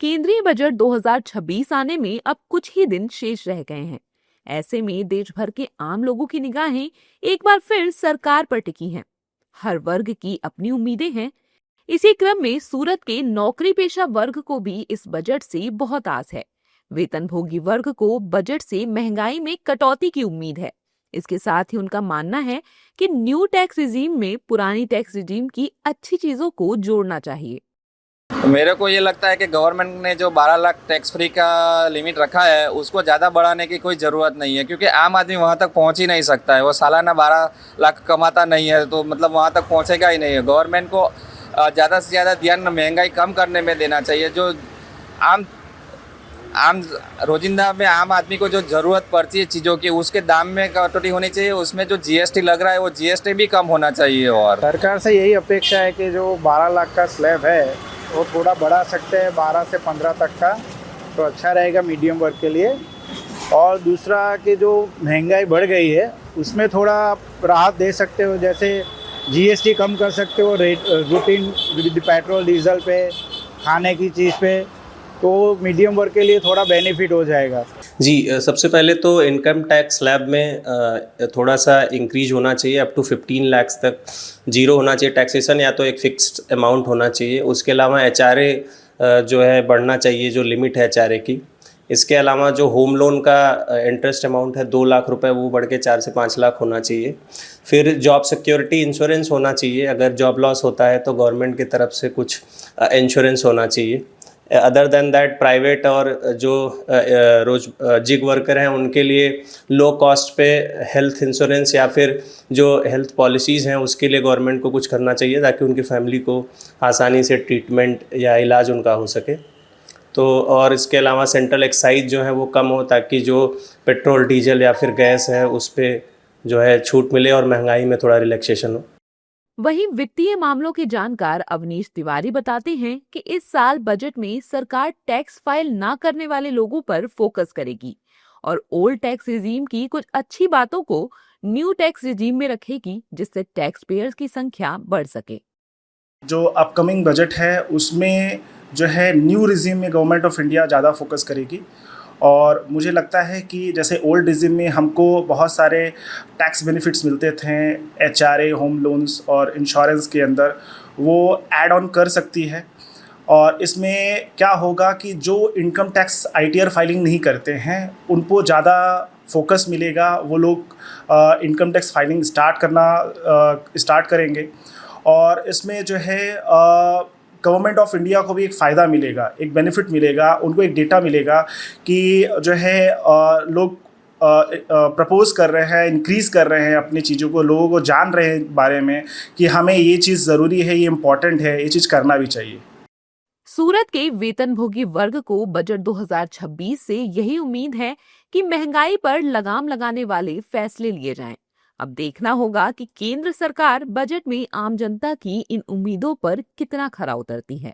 केंद्रीय बजट 2026 आने में अब कुछ ही दिन शेष रह गए हैं। ऐसे में देश भर के आम लोगों की निगाहें एक बार फिर सरकार पर टिकी हैं। हर वर्ग की अपनी उम्मीदें हैं। इसी क्रम में सूरत के नौकरी पेशा वर्ग को भी इस बजट से बहुत आस है। वेतनभोगी वर्ग को बजट से महंगाई में कटौती की उम्मीद है। इसके साथ ही उनका मानना है कि न्यू टैक्स रिजीम में पुरानी टैक्स रिजीम की अच्छी चीजों को जोड़ना चाहिए। मेरे को ये लगता है कि गवर्नमेंट ने जो 12 लाख टैक्स फ्री का लिमिट रखा है उसको ज़्यादा बढ़ाने की कोई ज़रूरत नहीं है, क्योंकि आम आदमी वहाँ तक पहुँच ही नहीं सकता है। वो सालाना 12 लाख कमाता नहीं है, तो मतलब वहाँ तक पहुँचेगा ही नहीं है। गवर्नमेंट को ज़्यादा से ज़्यादा ध्यान महंगाई कम करने में देना चाहिए। जो आम आम रोजिंदा में आम आदमी को जो ज़रूरत पड़ती है चीज़ों की, उसके दाम में कटौती होनी चाहिए। उसमें जो जीएसटी लग रहा है वो जीएसटी भी कम होना चाहिए। और सरकार से यही अपेक्षा है कि जो 12 लाख का स्लैब है वो थोड़ा बढ़ा सकते हैं 12 से 15 तक का, तो अच्छा रहेगा मीडियम वर्ग के लिए। और दूसरा कि जो महंगाई बढ़ गई है उसमें थोड़ा राहत दे सकते हो, जैसे जीएसटी कम कर सकते हो रेट रूटीन पेट्रोल डीजल पे, खाने की चीज़ पे, तो मीडियम वर्ग के लिए थोड़ा बेनिफिट हो जाएगा। जी, सबसे पहले तो इनकम टैक्स स्लैब में थोड़ा सा इंक्रीज होना चाहिए। अप टू 15 लाख तक जीरो होना चाहिए टैक्सेशन, या तो एक फिक्स्ड अमाउंट होना चाहिए। उसके अलावा एचआरए जो है बढ़ना चाहिए, जो लिमिट है एचआरए की। इसके अलावा जो होम लोन का इंटरेस्ट अमाउंट है 2 लाख रुपए, वो बढ़ के 4 से 5 लाख होना चाहिए। फिर जॉब सिक्योरिटी इंश्योरेंस होना चाहिए। अगर जॉब लॉस होता है तो गवर्नमेंट की तरफ से कुछ इंश्योरेंस होना चाहिए। अदर देन दैट प्राइवेट और जो जिग वर्कर हैं उनके लिए लो कॉस्ट पे हेल्थ इंश्योरेंस या फिर जो हेल्थ पॉलिसीज़ हैं उसके लिए गवर्नमेंट को कुछ करना चाहिए, ताकि उनकी फैमिली को आसानी से ट्रीटमेंट या इलाज उनका हो सके। तो और इसके अलावा सेंट्रल एक्साइज जो है वो कम हो, ताकि जो पेट्रोल डीजल या फिर गैस है उस पर जो है छूट मिले और महंगाई में थोड़ा रिलैक्सेशन हो। वहीं वित्तीय मामलों के जानकार अवनीश तिवारी बताते हैं कि इस साल बजट में सरकार टैक्स फाइल ना करने वाले लोगों पर फोकस करेगी और ओल्ड टैक्स रिजीम की कुछ अच्छी बातों को न्यू टैक्स रिजीम में रखेगी, जिससे टैक्स पेयर्स की संख्या बढ़ सके। जो अपकमिंग बजट है उसमें जो है न्यू रिजीम में गवर्नमेंट ऑफ इंडिया ज़्यादा फोकस करेगी। और मुझे लगता है कि जैसे ओल्ड रिजीम में हमको बहुत सारे टैक्स बेनिफिट्स मिलते थे, एचआरए, होम लोन्स और इंश्योरेंस के अंदर, वो ऐड ऑन कर सकती है। और इसमें क्या होगा कि जो इनकम टैक्स आईटीआर फाइलिंग नहीं करते हैं उनको ज़्यादा फोकस मिलेगा। वो लोग इनकम टैक्स फाइलिंग स्टार्ट करेंगे। और इसमें जो है गवर्नमेंट ऑफ इंडिया को भी एक फ़ायदा मिलेगा, एक बेनिफिट मिलेगा, उनको एक डेटा मिलेगा कि जो है लोग प्रपोज कर रहे हैं, इंक्रीज़ कर रहे हैं अपनी चीज़ों को, लोगों को जान रहे हैं बारे में कि हमें ये चीज़ ज़रूरी है, ये इम्पॉर्टेंट है, ये चीज़ करना भी चाहिए। सूरत के वेतनभोगी वर्ग को बजट 2026 से यही उम्मीद है कि महंगाई पर लगाम लगाने वाले फैसले लिए जाएं। अब देखना होगा कि केंद्र सरकार बजट में आम जनता की इन उम्मीदों पर कितना खरा उतरती है।